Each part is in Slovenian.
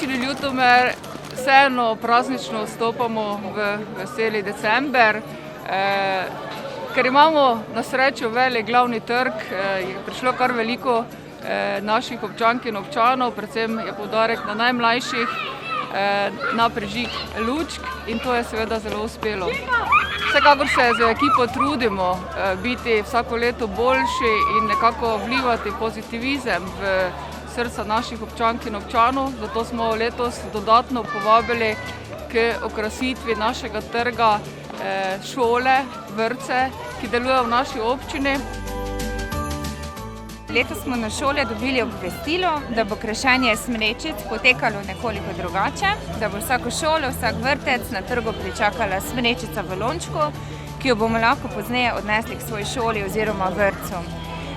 občini Ljutomer vseeno praznično vstopamo v veseli december. Ker imamo na srečo velik glavni trg, je prišlo kar veliko naših občank in občanov, predvsem je poudarek na najmlajših, na prižig lučk in to je seveda zelo uspelo. Vsekakor se z ekipo trudimo biti vsako leto boljši in nekako vlivati pozitivizem v srca naših občank in občanov, zato smo letos dodatno povabili k okrasitvi našega trga šole, vrtce, ki delujejo v naši občini. Letos smo na šole dobili obvestilo, da bo krašenje smrečic potekalo nekoliko drugače, da bo vsako šolo, vsak vrtec na trgu pričakala smrečica v lončku, ki jo bomo lahko pozneje odnesli k svoji šoli oziroma vrtcu.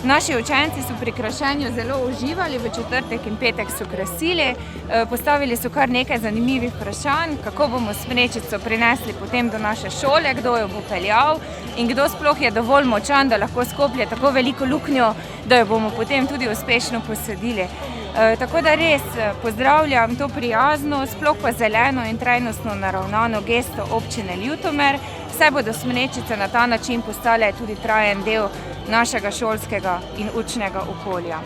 Naši učenci so pri krašenju zelo uživali, v četrtek in petek so krasili, postavili so kar nekaj zanimivih vprašanj, kako bomo smrečico prinesli potem do naše šole, kdo jo bo peljal in kdo sploh je dovolj močan, da lahko skoplje tako veliko luknjo, da jo bomo potem tudi uspešno posadili. Tako da res pozdravljam to prijazno, sploh pa zeleno in trajnostno naravnano gesto občine Ljutomer, saj bodo smrečice na ta način postale tudi trajen del našega šolskega in učnega okolja.